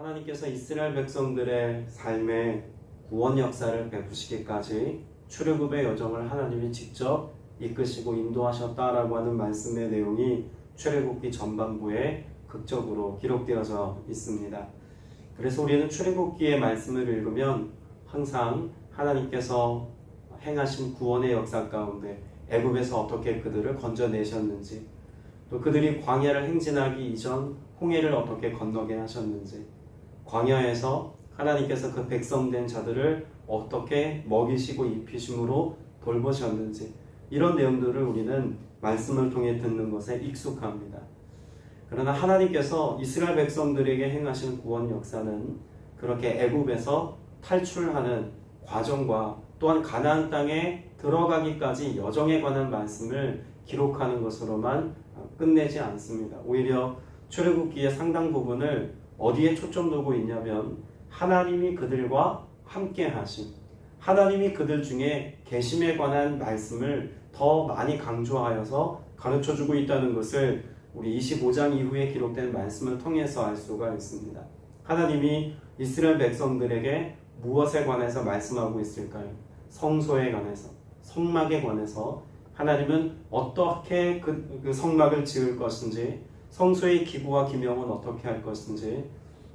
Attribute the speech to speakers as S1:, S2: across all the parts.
S1: 하나님께서 이스라엘 백성들의 삶에 구원 역사를 베푸시기까지 출애굽의 여정을 하나님이 직접 이끄시고 인도하셨다라고 하는 말씀의 내용이 출애굽기 전반부에 극적으로 기록되어져 있습니다. 그래서 우리는 출애굽기의 말씀을 읽으면 항상 하나님께서 행하신 구원의 역사 가운데 애굽에서 어떻게 그들을 건져내셨는지, 또 그들이 광야를 행진하기 이전 홍해를 어떻게 건너게 하셨는지, 광야에서 하나님께서 그 백성된 자들을 어떻게 먹이시고 입히심으로 돌보셨는지, 이런 내용들을 우리는 말씀을 통해 듣는 것에 익숙합니다. 그러나 하나님께서 이스라엘 백성들에게 행하신 구원 역사는 그렇게 애굽에서 탈출하는 과정과 또한 가나안 땅에 들어가기까지 여정에 관한 말씀을 기록하는 것으로만 끝내지 않습니다. 오히려 출애굽기의 상당 부분을 어디에 초점 두고 있냐면 하나님이 그들과 함께 하심, 하나님이 그들 중에 계심에 관한 말씀을 더 많이 강조하여서 가르쳐주고 있다는 것을 우리 25장 이후에 기록된 말씀을 통해서 알 수가 있습니다. 하나님이 이스라엘 백성들에게 무엇에 관해서 말씀하고 있을까요? 성소에 관해서, 성막에 관해서 하나님은 어떻게 그 성막을 지을 것인지, 성소의 기구와 기명은 어떻게 할 것인지,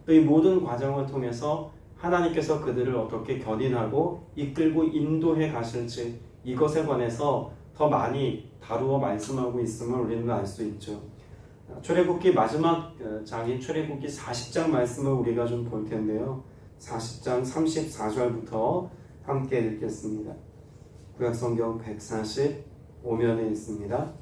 S1: 또 이 모든 과정을 통해서 하나님께서 그들을 어떻게 견인하고 이끌고 인도해 가실지, 이것에 관해서 더 많이 다루어 말씀하고 있음을 우리는 알 수 있죠. 출애굽기 마지막 장인 출애굽기 40장 말씀을 우리가 좀 볼 텐데요. 40장 34절부터 함께 읽겠습니다. 구약성경 145면에 있습니다.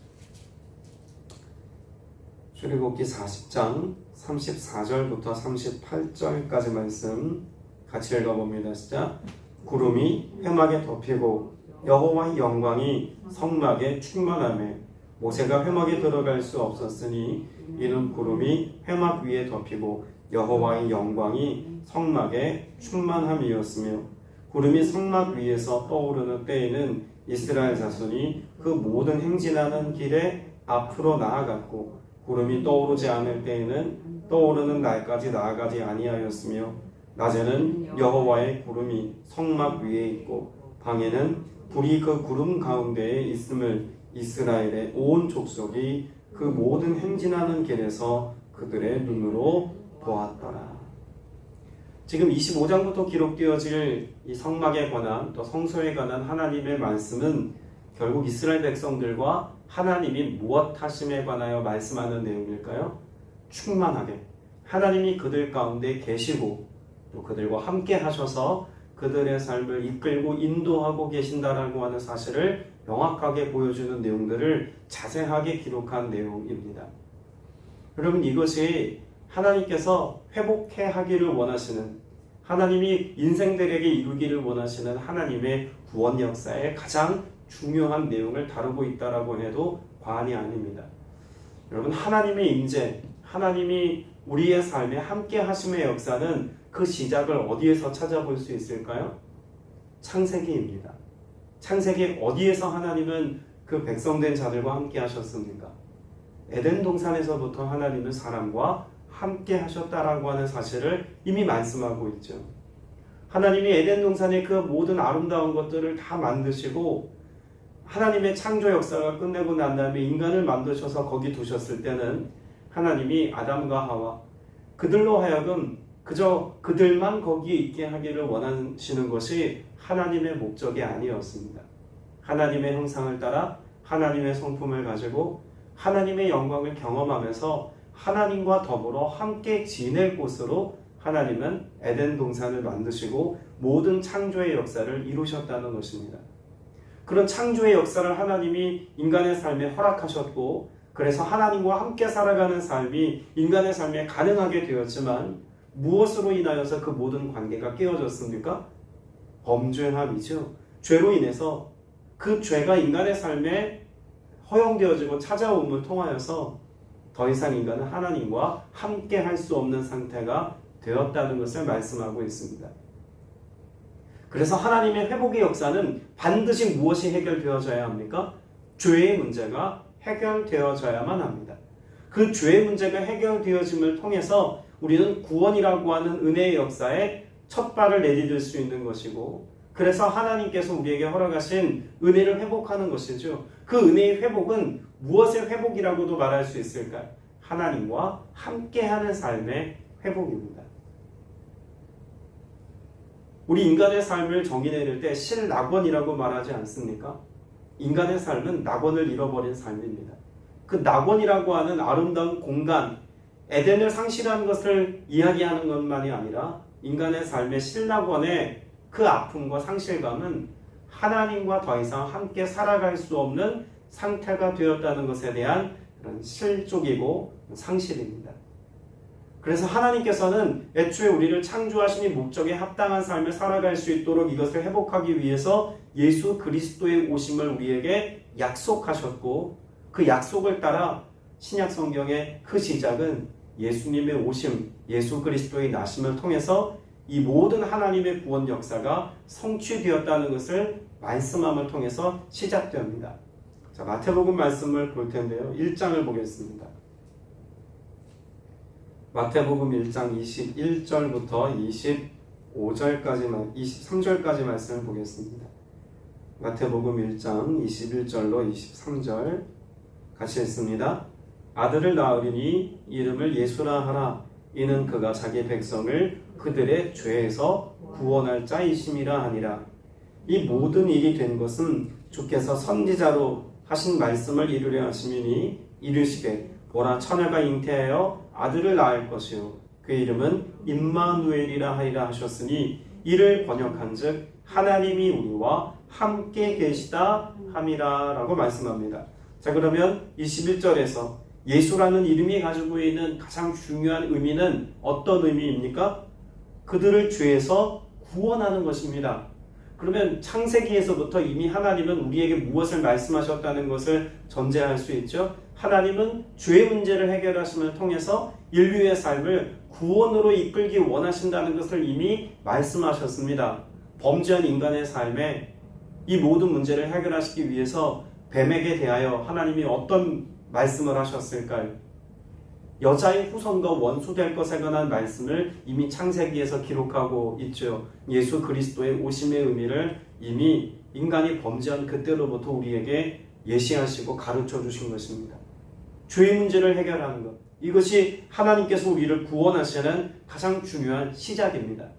S1: 출애굽기 40장 34절부터 38절까지 말씀 같이 읽어봅니다. 시작. 구름이 회막에 덮이고 여호와의 영광이 성막에 충만하며 모세가 회막에 들어갈 수 없었으니 이는 구름이 회막 위에 덮이고 여호와의 영광이 성막에 충만함이었으며, 구름이 성막 위에서 떠오르는 때에는 이스라엘 자손이 그 모든 행진하는 길에 앞으로 나아갔고, 구름이 떠오르지 않을 때에는 떠오르는 날까지 나아가지 아니하였으며, 낮에는 여호와의 구름이 성막 위에 있고 방에는 불이 그 구름 가운데에 있음을 이스라엘의 온 족속이 그 모든 행진하는 길에서 그들의 눈으로 보았더라. 지금 25장부터 기록되어질 이 성막에 관한, 또 성소에 관한 하나님의 말씀은 결국 이스라엘 백성들과 하나님이 무엇 하심에 관하여 말씀하는 내용일까요? 충만하게 하나님이 그들 가운데 계시고 또 그들과 함께 하셔서 그들의 삶을 이끌고 인도하고 계신다라고 하는 사실을 명확하게 보여주는 내용들을 자세하게 기록한 내용입니다. 여러분, 이것이 하나님께서 회복해 하기를 원하시는, 하나님이 인생들에게 이루기를 원하시는 하나님의 구원 역사의 가장 중요한 내용을 다루고 있다라고 해도 과언이 아닙니다. 여러분, 하나님의 임재, 하나님이 우리의 삶에 함께 하심의 역사는 그 시작을 어디에서 찾아볼 수 있을까요? 창세기입니다. 창세기 어디에서 하나님은 그 백성된 자들과 함께 하셨습니까? 에덴 동산에서부터 하나님은 사람과 함께 하셨다라고 하는 사실을 이미 말씀하고 있죠. 하나님이 에덴 동산의 그 모든 아름다운 것들을 다 만드시고 하나님의 창조 역사가 끝내고 난 다음에 인간을 만드셔서 거기 두셨을 때는 하나님이 아담과 하와 그들로 하여금 그저 그들만 거기에 있게 하기를 원하시는 것이 하나님의 목적이 아니었습니다. 하나님의 형상을 따라 하나님의 성품을 가지고 하나님의 영광을 경험하면서 하나님과 더불어 함께 지낼 곳으로 하나님은 에덴 동산을 만드시고 모든 창조의 역사를 이루셨다는 것입니다. 그런 창조의 역사를 하나님이 인간의 삶에 허락하셨고, 그래서 하나님과 함께 살아가는 삶이 인간의 삶에 가능하게 되었지만 무엇으로 인하여서 그 모든 관계가 깨어졌습니까? 범죄함이죠. 죄로 인해서 그 죄가 인간의 삶에 허용되어지고 찾아옴을 통하여서 더 이상 인간은 하나님과 함께 할 수 없는 상태가 되었다는 것을 말씀하고 있습니다. 그래서 하나님의 회복의 역사는 반드시 무엇이 해결되어져야 합니까? 죄의 문제가 해결되어져야만 합니다. 그 죄의 문제가 해결되어짐을 통해서 우리는 구원이라고 하는 은혜의 역사에 첫 발을 내디딜 수 있는 것이고, 그래서 하나님께서 우리에게 허락하신 은혜를 회복하는 것이죠. 그 은혜의 회복은 무엇의 회복이라고도 말할 수 있을까요? 하나님과 함께하는 삶의 회복입니다. 우리 인간의 삶을 정의 내릴 때 실낙원이라고 말하지 않습니까? 인간의 삶은 낙원을 잃어버린 삶입니다. 그 낙원이라고 하는 아름다운 공간, 에덴을 상실한 것을 이야기하는 것만이 아니라 인간의 삶의 실낙원의 그 아픔과 상실감은 하나님과 더 이상 함께 살아갈 수 없는 상태가 되었다는 것에 대한 그런 실족이고 상실입니다. 그래서 하나님께서는 애초에 우리를 창조하시니 목적에 합당한 삶을 살아갈 수 있도록 이것을 회복하기 위해서 예수 그리스도의 오심을 우리에게 약속하셨고, 그 약속을 따라 신약 성경의 그 시작은 예수님의 오심, 예수 그리스도의 나심을 통해서 이 모든 하나님의 구원 역사가 성취되었다는 것을 말씀함을 통해서 시작됩니다. 자, 마태복음 말씀을 볼 텐데요. 1장을 보겠습니다. 마태복음 1장 21절부터 23절까지 말씀을 보겠습니다. 마태복음 1장 21절로 23절 같이 읽습니다. 아들을 낳으리니 이름을 예수라 하라. 이는 그가 자기 백성을 그들의 죄에서 구원할 자이심이라 하니라. 이 모든 일이 된 것은 주께서 선지자로 하신 말씀을 이루려 하심이니 이르시되 보라 처녀가 잉태하여 아들을 낳을 것이요 그 이름은 임마누엘이라 하리라 하셨으니 이를 번역한즉 하나님이 우리와 함께 계시다 함이라 라고 말씀합니다. 자, 그러면 21절에서 예수라는 이름이 가지고 있는 가장 중요한 의미는 어떤 의미입니까? 그들을 죄에서 구원하는 것입니다. 그러면 창세기에서부터 이미 하나님은 우리에게 무엇을 말씀하셨다는 것을 전제할 수 있죠. 하나님은 죄의 문제를 해결하심을 통해서 인류의 삶을 구원으로 이끌기 원하신다는 것을 이미 말씀하셨습니다. 범죄한 인간의 삶에 이 모든 문제를 해결하시기 위해서 뱀에게 대하여 하나님이 어떤 말씀을 하셨을까요? 여자의 후손과 원수될 것에 관한 말씀을 이미 창세기에서 기록하고 있죠. 예수 그리스도의 오심의 의미를 이미 인간이 범죄한 그때로부터 우리에게 예시하시고 가르쳐 주신 것입니다. 죄의 문제를 해결하는 것, 이것이 하나님께서 우리를 구원하시는 가장 중요한 시작입니다.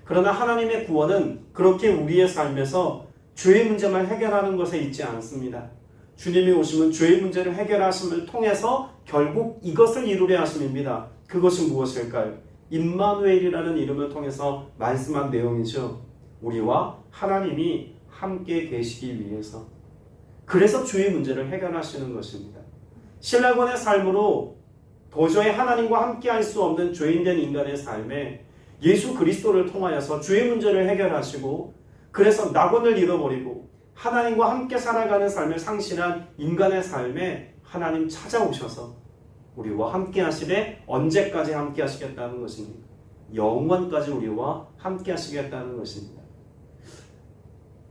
S1: 그러나 하나님의 구원은 그렇게 우리의 삶에서 죄의 문제만 해결하는 것에 있지 않습니다. 주님이 오시면 죄의 문제를 해결하심을 통해서 결국 이것을 이루려 하심입니다. 그것이 무엇일까요? 임마누엘이라는 이름을 통해서 말씀한 내용이죠. 우리와 하나님이 함께 계시기 위해서. 그래서 죄의 문제를 해결하시는 것입니다. 신라권의 삶으로 도저히 하나님과 함께 할 수 없는 죄인된 인간의 삶에 예수 그리스도를 통하여서 죄의 문제를 해결하시고, 그래서 낙원을 잃어버리고 하나님과 함께 살아가는 삶을 상실한 인간의 삶에 하나님 찾아오셔서 우리와 함께 하시되 언제까지 함께 하시겠다는 것입니까? 영원까지 우리와 함께 하시겠다는 것입니다.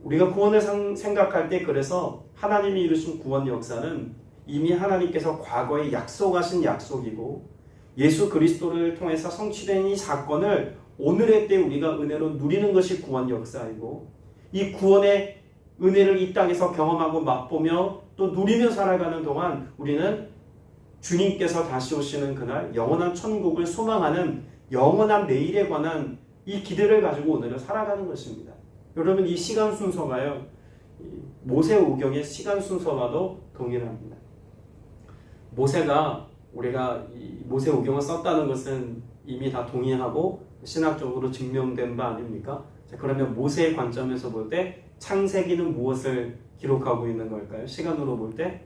S1: 우리가 구원을 생각할 때 그래서 하나님이 이루신 구원 역사는 이미 하나님께서 과거에 약속하신 약속이고 예수 그리스도를 통해서 성취된 이 사건을 오늘의 때 우리가 은혜로 누리는 것이 구원 역사이고, 이 구원의 은혜를 이 땅에서 경험하고 맛보며 또 누리며 살아가는 동안 우리는 주님께서 다시 오시는 그날 영원한 천국을 소망하는 영원한 내일에 관한 이 기대를 가지고 오늘을 살아가는 것입니다. 여러분, 이 시간 순서가요, 모세오경의 시간 순서와도 동일합니다. 모세가 우리가 이 모세오경을 썼다는 것은 이미 다 동의하고 신학적으로 증명된 바 아닙니까? 자, 그러면 모세의 관점에서 볼 때 창세기는 무엇을 기록하고 있는 걸까요? 시간으로 볼 때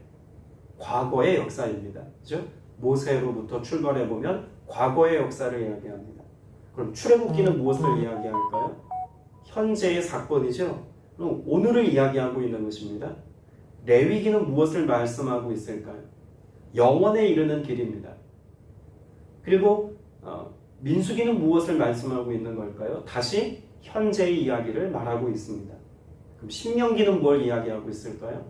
S1: 과거의 역사입니다. 그렇죠? 모세로부터 출발해 보면 과거의 역사를 이야기합니다. 그럼 출애굽기는 무엇을 이야기할까요? 현재의 사건이죠. 그럼 오늘을 이야기하고 있는 것입니다. 레위기는 무엇을 말씀하고 있을까요? 영원에 이르는 길입니다. 그리고 민수기는 무엇을 말씀하고 있는 걸까요? 다시 현재의 이야기를 말하고 있습니다. 그럼 신명기는 뭘 이야기하고 있을까요?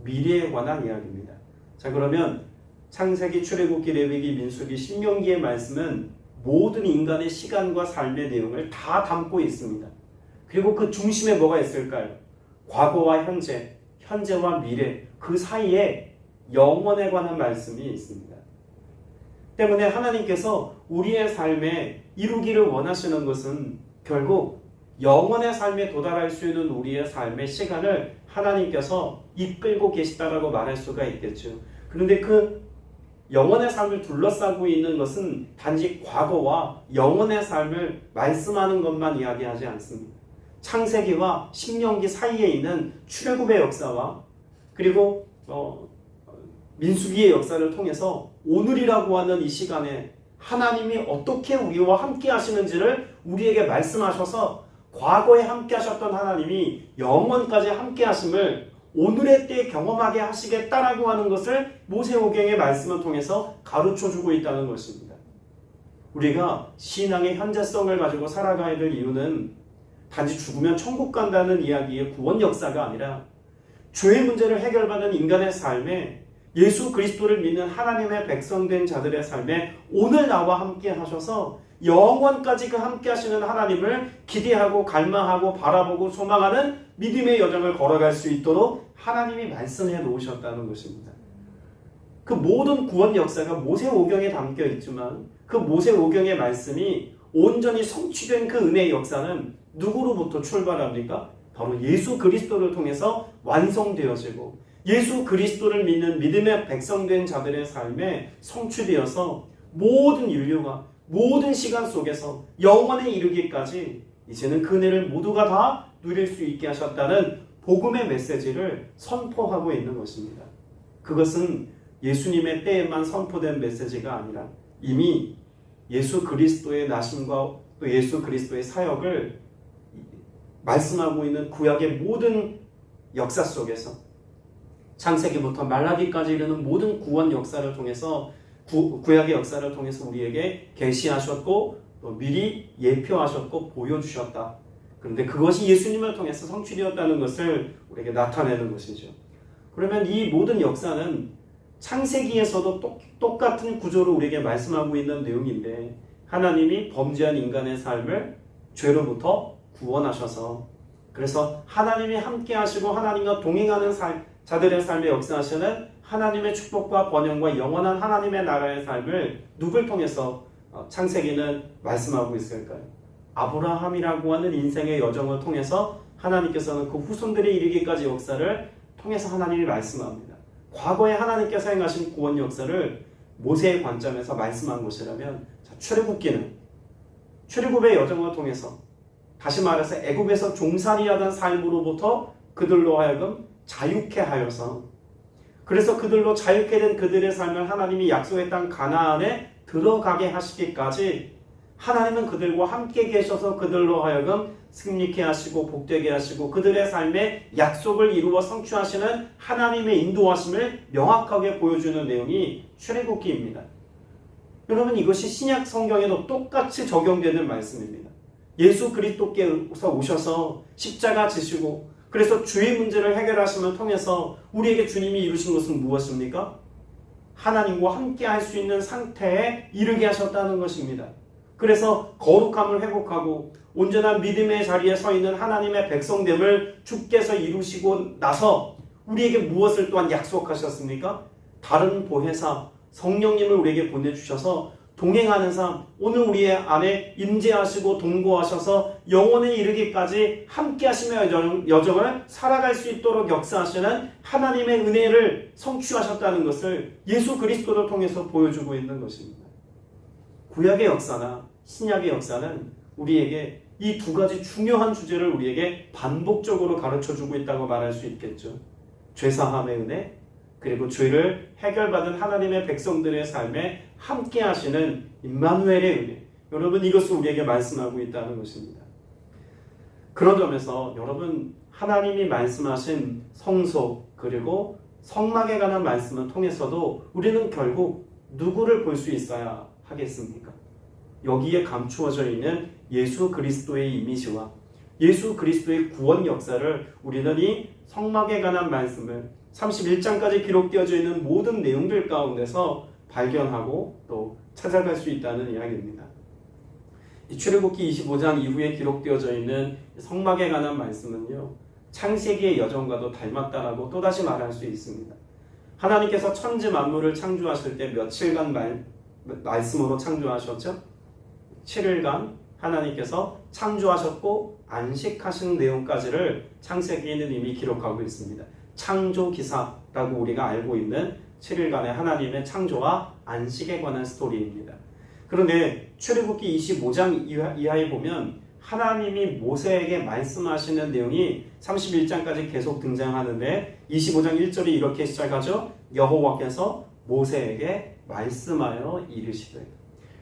S1: 미래에 관한 이야기입니다. 자, 그러면 창세기, 출애굽기, 레위기, 민수기, 신명기의 말씀은 모든 인간의 시간과 삶의 내용을 다 담고 있습니다. 그리고 그 중심에 뭐가 있을까요? 과거와 현재, 현재와 미래, 그 사이에 영원에 관한 말씀이 있습니다. 때문에 하나님께서 우리의 삶에 이루기를 원하시는 것은 결국 영원의 삶에 도달할 수 있는 우리의 삶의 시간을 하나님께서 이끌고 계시다라고 말할 수가 있겠죠. 그런데 그 영원의 삶을 둘러싸고 있는 것은 단지 과거와 영원의 삶을 말씀하는 것만 이야기하지 않습니다. 창세기와 신명기 사이에 있는 출애굽의 역사와 그리고 민수기의 역사를 통해서 오늘이라고 하는 이 시간에 하나님이 어떻게 우리와 함께 하시는지를 우리에게 말씀하셔서 과거에 함께 하셨던 하나님이 영원까지 함께 하심을 오늘의 때에 경험하게 하시겠다라고 하는 것을 모세오경의 말씀을 통해서 가르쳐주고 있다는 것입니다. 우리가 신앙의 현재성을 가지고 살아가야 될 이유는 단지 죽으면 천국 간다는 이야기의 구원 역사가 아니라 죄의 문제를 해결받는 인간의 삶에 예수 그리스도를 믿는 하나님의 백성된 자들의 삶에 오늘 나와 함께 하셔서 영원까지 그 함께 하시는 하나님을 기대하고 갈망하고 바라보고 소망하는 믿음의 여정을 걸어갈 수 있도록 하나님이 말씀해 놓으셨다는 것입니다. 그 모든 구원 역사가 모세오경에 담겨 있지만 그 모세오경의 말씀이 온전히 성취된 그 은혜의 역사는 누구로부터 출발합니까? 바로 예수 그리스도를 통해서 완성되어지고 예수 그리스도를 믿는 믿음의 백성된 자들의 삶에 성취되어서 모든 인류가 모든 시간 속에서 영원에 이르기까지 이제는 그 은혜를 모두가 다 누릴 수 있게 하셨다는 복음의 메시지를 선포하고 있는 것입니다. 그것은 예수님의 때에만 선포된 메시지가 아니라 이미 예수 그리스도의 나심과 또 예수 그리스도의 사역을 말씀하고 있는 구약의 모든 역사 속에서 창세기부터 말라기까지 이르는 모든 구원 역사를 통해서 구약의 역사를 통해서 우리에게 계시하셨고 또 미리 예표하셨고 보여주셨다. 그런데 그것이 예수님을 통해서 성취되었다는 것을 우리에게 나타내는 것이죠. 그러면 이 모든 역사는 창세기에서도 똑같은 구조로 우리에게 말씀하고 있는 내용인데 하나님이 범죄한 인간의 삶을 죄로부터 구원하셔서 그래서 하나님이 함께 하시고 하나님과 동행하는 자들의 삶에 역사하시는 하나님의 축복과 번영과 영원한 하나님의 나라의 삶을 누굴 통해서 창세기는 말씀하고 있을까요? 아브라함이라고 하는 인생의 여정을 통해서 하나님께서는 그 후손들이 이르기까지 역사를 통해서 하나님이 말씀합니다. 과거에 하나님께서 행하신 구원 역사를 모세의 관점에서 말씀한 것이라면 출애굽기는 출애굽의 여정을 통해서 다시 말해서 애굽에서 종살이 하던 삶으로부터 그들로 하여금 자유케 하여서 그래서 그들로 자유케 된 그들의 삶을 하나님이 약속의 땅 가나안에 들어가게 하시기까지 하나님은 그들과 함께 계셔서 그들로 하여금 승리케 하시고 복되게 하시고 그들의 삶에 약속을 이루어 성취하시는 하나님의 인도하심을 명확하게 보여주는 내용이 출애굽기입니다. 여러분 이것이 신약 성경에도 똑같이 적용되는 말씀입니다. 예수 그리스도께서 오셔서 십자가 지시고 그래서 죄의 문제를 해결하심을 통해서 우리에게 주님이 이루신 것은 무엇입니까? 하나님과 함께 할 수 있는 상태에 이르게 하셨다는 것입니다. 그래서 거룩함을 회복하고 온전한 믿음의 자리에 서 있는 하나님의 백성됨을 주께서 이루시고 나서 우리에게 무엇을 또한 약속하셨습니까? 다른 보혜사 성령님을 우리에게 보내주셔서 동행하는 삶, 오늘 우리의 안에 임재하시고 동거하셔서 영원에 이르기까지 함께 하시며 여정을 살아갈 수 있도록 역사하시는 하나님의 은혜를 성취하셨다는 것을 예수 그리스도를 통해서 보여주고 있는 것입니다. 구약의 역사나 신약의 역사는 우리에게 이 두 가지 중요한 주제를 우리에게 반복적으로 가르쳐주고 있다고 말할 수 있겠죠. 죄사함의 은혜, 그리고 죄를 해결받은 하나님의 백성들의 삶에 함께 하시는 임마누엘의 은혜. 여러분 이것을 우리에게 말씀하고 있다는 것입니다. 그런 점에서 여러분 하나님이 말씀하신 성소 그리고 성막에 관한 말씀을 통해서도 우리는 결국 누구를 볼 수 있어야 하겠습니까? 여기에 감추어져 있는 예수 그리스도의 이미지와 예수 그리스도의 구원 역사를 우리는 이 성막에 관한 말씀을 31장까지 기록되어져 있는 모든 내용들 가운데서 발견하고 또 찾아갈 수 있다는 이야기입니다. 이 출애굽기 25장 이후에 기록되어져 있는 성막에 관한 말씀은요, 창세기의 여정과도 닮았다라고 또다시 말할 수 있습니다. 하나님께서 천지 만물을 창조하실 때 며칠간 말씀으로 창조하셨죠? 7일간 하나님께서 창조하셨고 안식하신 내용까지를 창세기에는 이미 기록하고 있습니다. 창조기사라고 우리가 알고 있는 7일간의 하나님의 창조와 안식에 관한 스토리입니다. 그런데 출애굽기 25장 이하에 보면 하나님이 모세에게 말씀하시는 내용이 31장까지 계속 등장하는데 25장 1절이 이렇게 시작하죠. 여호와께서 모세에게 말씀하여 이르시되,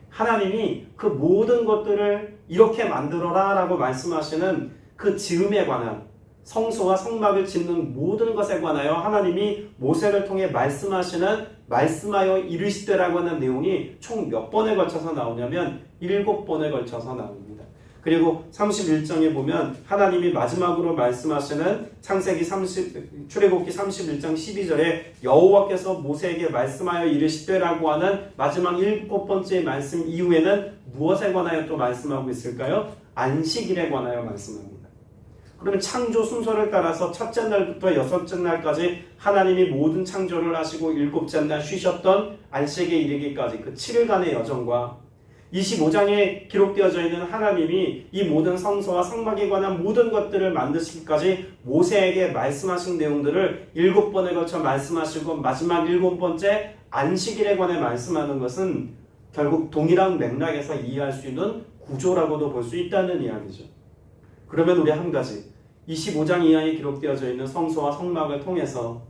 S1: 하나님이 그 모든 것들을 이렇게 만들어라 라고 말씀하시는 그 지음에 관한, 성소와 성막을 짓는 모든 것에 관하여 하나님이 모세를 통해 말씀하여 이르시되라고 하는 내용이 총 몇 번에 걸쳐서 나오냐면 7번에 걸쳐서 나옵니다. 그리고 31장에 보면 하나님이 마지막으로 말씀하시는 출애굽기 31장 12절에 여호와께서 모세에게 말씀하여 이르시되라고 하는 마지막 7번째 말씀 이후에는 무엇에 관하여 또 말씀하고 있을까요? 안식일에 관하여 말씀합니다. 그러면 창조 순서를 따라서 첫째 날부터 여섯째 날까지 하나님이 모든 창조를 하시고 일곱째 날 쉬셨던 안식에 이르기까지 그 7일간의 여정과 25장에 기록되어져 있는 하나님이 이 모든 성소와 성막에 관한 모든 것들을 만드시기까지 모세에게 말씀하신 내용들을 7번에 걸쳐 말씀하시고 마지막 7번째 안식일에 관해 말씀하는 것은 결국 동일한 맥락에서 이해할 수 있는 구조라고도 볼 수 있다는 이야기죠. 그러면 우리 한 가지, 25장 이하에 기록되어져 있는 성소와 성막을 통해서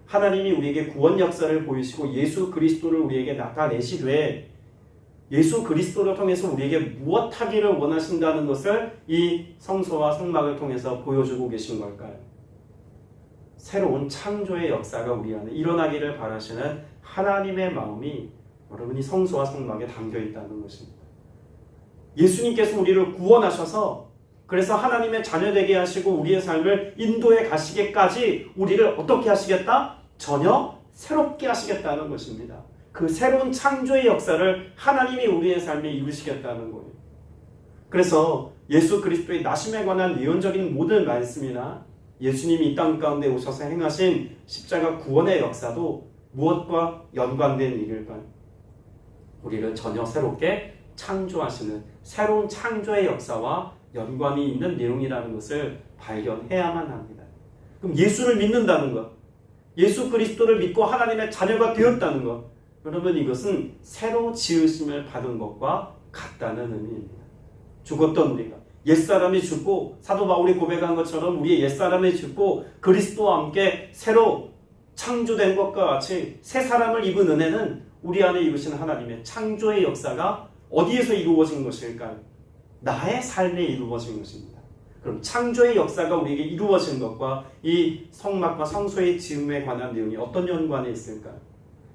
S1: 하나님이 우리에게 구원 역사를 보이시고 예수 그리스도를 우리에게 나타내시되 예수 그리스도를 통해서 우리에게 무엇 하기를 원하신다는 것을 이 성소와 성막을 통해서 보여주고 계신 걸까요? 새로운 창조의 역사가 우리 안에 일어나기를 바라시는 하나님의 마음이 여러분이 성소와 성막에 담겨 있다는 것입니다. 예수님께서 우리를 구원하셔서 그래서 하나님의 자녀되게 하시고 우리의 삶을 인도해 가시기까지 우리를 어떻게 하시겠다? 전혀 새롭게 하시겠다는 것입니다. 그 새로운 창조의 역사를 하나님이 우리의 삶에 이루시겠다는 거예요. 그래서 예수 그리스도의 나심에 관한 예언적인 모든 말씀이나 예수님이 이 땅 가운데 오셔서 행하신 십자가 구원의 역사도 무엇과 연관된 일일까요? 우리를 전혀 새롭게 창조하시는 새로운 창조의 역사와 연관이 있는 내용이라는 것을 발견해야만 합니다. 그럼 예수를 믿는다는 것, 예수 그리스도를 믿고 하나님의 자녀가 되었다는 것, 그러면 이것은 새로 지으심을 받은 것과 같다는 의미입니다. 죽었던 우리가 옛사람이 죽고 사도 바울이 고백한 것처럼 우리의 옛사람이 죽고 그리스도와 함께 새로 창조된 것과 같이 새 사람을 입은 은혜는 우리 안에 이루신 하나님의 창조의 역사가 어디에서 이루어진 것일까요? 나의 삶에 이루어진 것입니다. 그럼 창조의 역사가 우리에게 이루어진 것과 이 성막과 성소의 지음에 관한 내용이 어떤 연관이 있을까요?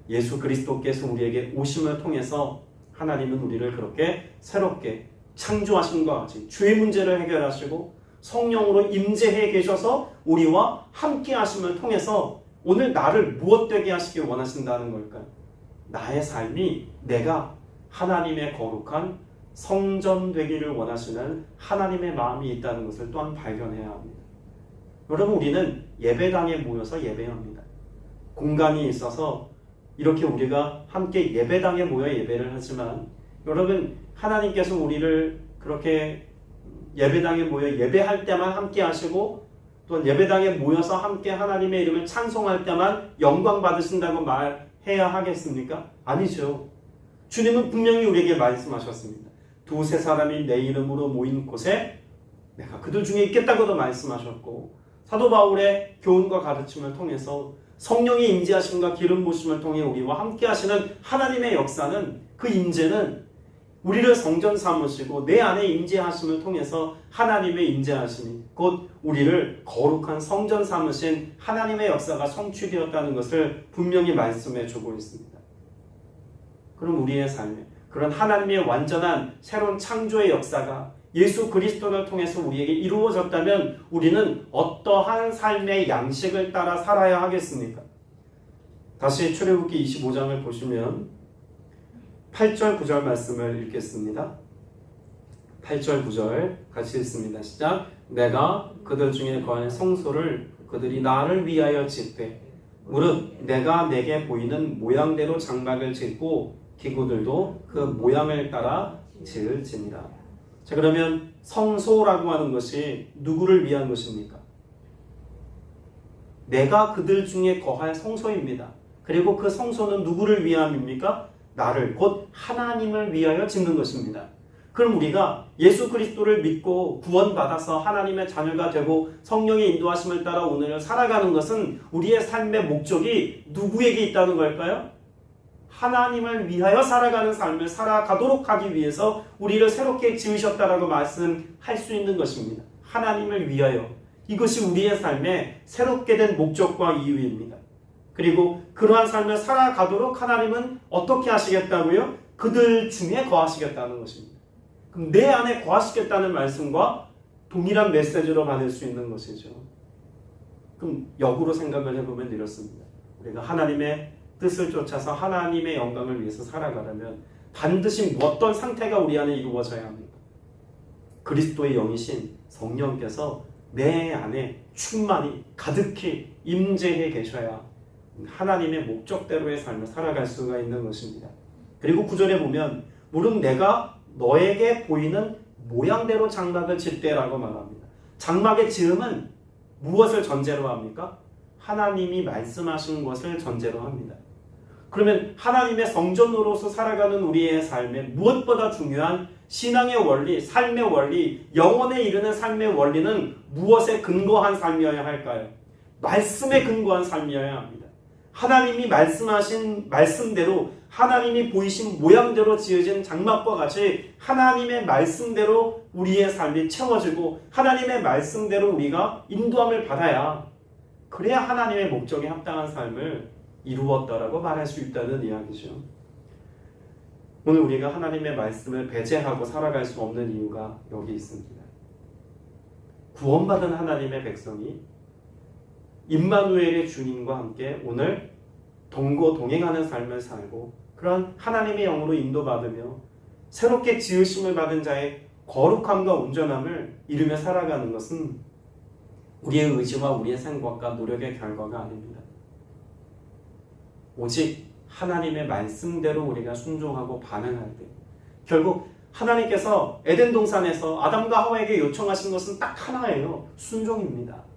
S1: 예수 그리스도께서 우리에게 오심을 통해서 하나님은 우리를 그렇게 새롭게 창조하신 것 같이 죄의 문제를 해결하시고 성령으로 임재해 계셔서 우리와 함께 하심을 통해서 오늘 나를 무엇 되게 하시길 원하신다는 걸까요? 나의 삶이 내가 하나님의 거룩한 성전 되기를 원하시는 하나님의 마음이 있다는 것을 또한 발견해야 합니다. 여러분, 우리는 예배당에 모여서 예배합니다. 공간이 있어서 이렇게 우리가 함께 예배당에 모여 예배를 하지만 여러분, 하나님께서 우리를 그렇게 예배당에 모여 예배할 때만 함께 하시고 또한 예배당에 모여서 함께 하나님의 이름을 찬송할 때만 영광 받으신다고 말해야 하겠습니까? 아니죠. 주님은 분명히 우리에게 말씀하셨습니다. 두세 사람이 내 이름으로 모인 곳에 내가 그들 중에 있겠다고도 말씀하셨고 사도 바울의 교훈과 가르침을 통해서 성령의 임재하심과 기름 부으심을 통해 우리와 함께 하시는 하나님의 역사는 그 임재는 우리를 성전 삼으시고 내 안에 임재하심을 통해서 하나님의 임재하심이 곧 우리를 거룩한 성전 삼으신 하나님의 역사가 성취되었다는 것을 분명히 말씀해 주고 있습니다. 그럼 우리의 삶에 그런 하나님의 완전한 새로운 창조의 역사가 예수 그리스도를 통해서 우리에게 이루어졌다면 우리는 어떠한 삶의 양식을 따라 살아야 하겠습니까? 다시 출애굽기 25장을 보시면 8절 9절 말씀을 읽겠습니다. 8절 9절 같이 읽습니다. 시작. 내가 그들 중에 거한 성소를 그들이 나를 위하여 짓되 무릇 내가 내게 보이는 모양대로 장막을 짓고 기구들도 그 모양을 따라 지을지니라. 자, 그러면 성소라고 하는 것이 누구를 위한 것입니까? 내가 그들 중에 거할 성소입니다. 그리고 그 성소는 누구를 위함입니까? 나를, 곧 하나님을 위하여 짓는 것입니다. 그럼 우리가 예수 그리스도를 믿고 구원받아서 하나님의 자녀가 되고 성령의 인도하심을 따라 오늘 살아가는 것은 우리의 삶의 목적이 누구에게 있다는 걸까요? 하나님을 위하여 살아가는 삶을 살아가도록 하기 위해서 우리를 새롭게 지으셨다라고 말씀할 수 있는 것입니다. 하나님을 위하여. 이것이 우리의 삶의 새롭게 된 목적과 이유입니다. 그리고 그러한 삶을 살아가도록 하나님은 어떻게 하시겠다고요? 그들 중에 거하시겠다는 것입니다. 그럼 내 안에 거하시겠다는 말씀과 동일한 메시지로 받을 수 있는 것이죠. 그럼 역으로 생각을 해보면 이렇습니다. 우리가 하나님의 뜻을 쫓아서 하나님의 영광을 위해서 살아가려면 반드시 어떤 상태가 우리 안에 이루어져야 합니까? 그리스도의 영이신 성령께서 내 안에 충만히 가득히 임재해 계셔야 하나님의 목적대로의 삶을 살아갈 수가 있는 것입니다. 그리고 9절에 보면 무릇 내가 너에게 보이는 모양대로 장막을 짓되라고 말합니다. 장막의 지음은 무엇을 전제로 합니까? 하나님이 말씀하신 것을 전제로 합니다. 그러면 하나님의 성전으로서 살아가는 우리의 삶에 무엇보다 중요한 신앙의 원리, 삶의 원리, 영혼에 이르는 삶의 원리는 무엇에 근거한 삶이어야 할까요? 말씀에 근거한 삶이어야 합니다. 하나님이 말씀하신 말씀대로 하나님이 보이신 모양대로 지어진 장막과 같이 하나님의 말씀대로 우리의 삶이 채워지고 하나님의 말씀대로 우리가 인도함을 받아야 그래야 하나님의 목적에 합당한 삶을 이루었다라고 말할 수 있다는 이야기죠. 오늘 우리가 하나님의 말씀을 배제하고 살아갈 수 없는 이유가 여기 있습니다. 구원받은 하나님의 백성이 임마누엘의 주님과 함께 오늘 동행하는 삶을 살고 그런 하나님의 영으로 인도받으며 새롭게 지으심을 받은 자의 거룩함과 온전함을 이루며 살아가는 것은 우리의 의지와 우리의 생각과 노력의 결과가 아닙니다. 오직 하나님의 말씀대로 우리가 순종하고 반응할 때 결국 하나님께서 에덴 동산에서 아담과 하와에게 요청하신 것은 딱 하나예요. 순종입니다.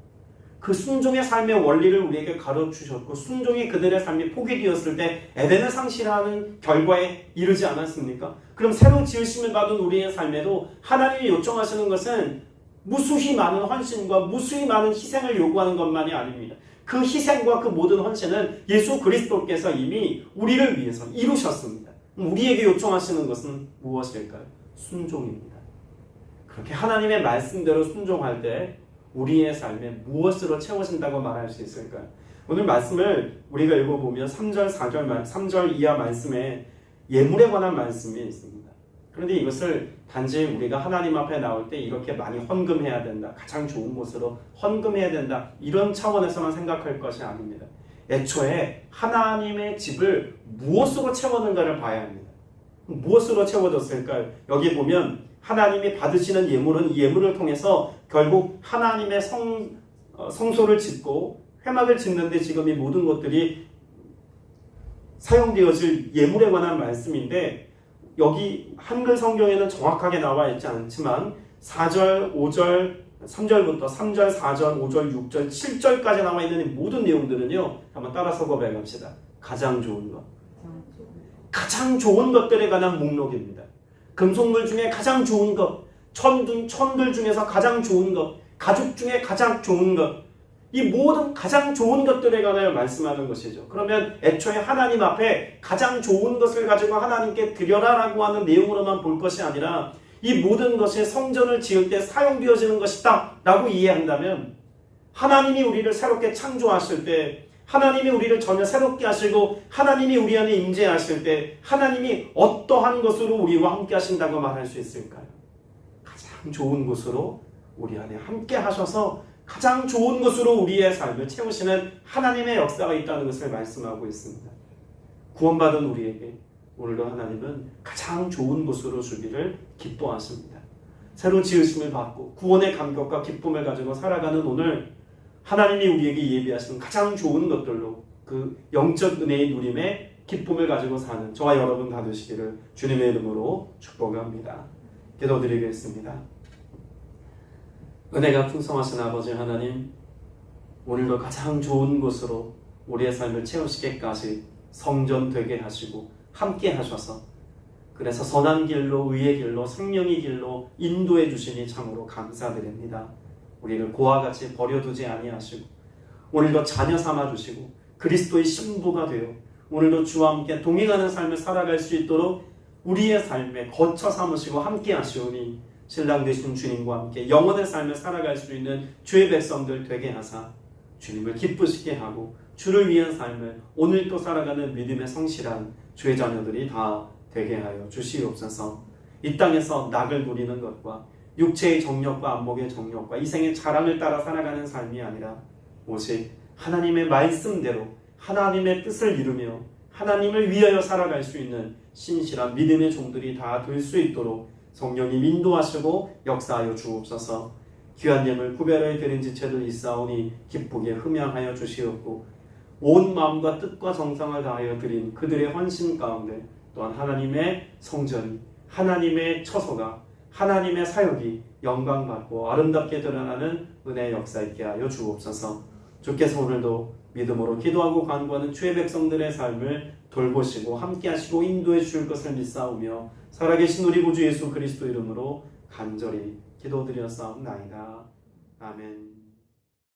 S1: 그 순종의 삶의 원리를 우리에게 가르쳐주셨고 순종이 그들의 삶이 포기되었을 때 에덴을 상실하는 결과에 이르지 않았습니까? 그럼 새로 지으심을 받은 우리의 삶에도 하나님이 요청하시는 것은 무수히 많은 헌신과 무수히 많은 희생을 요구하는 것만이 아닙니다. 그 희생과 그 모든 헌신은 예수 그리스도께서 이미 우리를 위해서 이루셨습니다. 우리에게 요청하시는 것은 무엇일까요? 순종입니다. 그렇게 하나님의 말씀대로 순종할 때 우리의 삶에 무엇으로 채워진다고 말할 수 있을까요? 오늘 말씀을 우리가 읽어보면 3절 이하 말씀에 예물에 관한 말씀이 있습니다. 그런데 이것을 단지 우리가 하나님 앞에 나올 때 이렇게 많이 헌금해야 된다, 가장 좋은 곳으로 헌금해야 된다 이런 차원에서만 생각할 것이 아닙니다. 애초에 하나님의 집을 무엇으로 채웠는가를 봐야 합니다. 무엇으로 채워졌을까요? 여기 보면 하나님이 받으시는 예물은 이 예물을 통해서 결국 하나님의 성소를 짓고 회막을 짓는데 지금 이 모든 것들이 사용되어질 예물에 관한 말씀인데 여기 한글 성경에는 정확하게 나와 있지 않지만 4절, 5절, 3절부터 3절, 4절, 5절, 6절, 7절까지 나와 있는 이 모든 내용들은요. 한번 따라서 고백합시다. 가장 좋은 것. 가장 좋은 것들에 관한 목록입니다. 금속물 중에 가장 좋은 것, 천들 중에서 가장 좋은 것, 가죽 중에 가장 좋은 것, 이 모든 가장 좋은 것들에 관하여 말씀하는 것이죠. 그러면 애초에 하나님 앞에 가장 좋은 것을 가지고 하나님께 드려라라고 하는 내용으로만 볼 것이 아니라 이 모든 것이 성전을 지을 때 사용되어지는 것이다 라고 이해한다면 하나님이 우리를 새롭게 창조하실 때 하나님이 우리를 전혀 새롭게 하시고 하나님이 우리 안에 임재하실 때 하나님이 어떠한 것으로 우리와 함께 하신다고 말할 수 있을까요? 가장 좋은 것으로 우리 안에 함께 하셔서 가장 좋은 것으로 우리의 삶을 채우시는 하나님의 역사가 있다는 것을 말씀하고 있습니다. 구원받은 우리에게 오늘도 하나님은 가장 좋은 것으로 주기를 기뻐하십니다. 새로 지으심을 받고 구원의 감격과 기쁨을 가지고 살아가는 오늘 하나님이 우리에게 예비하신 가장 좋은 것들로 그 영적 은혜의 누림에 기쁨을 가지고 사는 저와 여러분 다 되시기를 주님의 이름으로 축복합니다. 기도드리겠습니다. 은혜가 풍성하신 아버지 하나님, 오늘도 가장 좋은 곳으로 우리의 삶을 채우시기까지 성전되게 하시고 함께 하셔서 그래서 선한 길로 의의 길로 생명의 길로 인도해 주시니 참으로 감사드립니다. 우리를 고와 같이 버려두지 아니하시고 오늘도 자녀 삼아 주시고 그리스도의 신부가 되어 오늘도 주와 함께 동행하는 삶을 살아갈 수 있도록 우리의 삶에 거처 삼으시고 함께 하시오니 신랑 되신 주님과 함께 영원의 삶을 살아갈 수 있는 주의 백성들 되게 하사 주님을 기쁘시게 하고 주를 위한 삶을 오늘도 살아가는 믿음의 성실한 주의 자녀들이 다 되게 하여 주시옵소서. 이 땅에서 낙을 누리는 것과 육체의 정욕과 안목의 정욕과 이생의 자랑을 따라 살아가는 삶이 아니라 오직 하나님의 말씀대로 하나님의 뜻을 이루며 하나님을 위하여 살아갈 수 있는 신실한 믿음의 종들이 다 될 수 있도록 성령님 인도하시고 역사하여 주옵소서. 귀한 예물 구별하여 드린 지체들 있사오니 기쁘게 흠양하여 주시옵고 온 마음과 뜻과 정성을 다하여 드린 그들의 헌신 가운데 또한 하나님의 성전이 하나님의 처소가 하나님의 사역이 영광받고 아름답게 드러나는 은혜의 역사 있게 하여 주옵소서. 주께서 오늘도 믿음으로 기도하고 간구하는 주의 백성들의 삶을 돌보시고 함께 하시고 인도해 주실 것을 믿사오며 살아계신 우리 구주 예수 그리스도 이름으로 간절히 기도드렸사옵나이다. 아멘.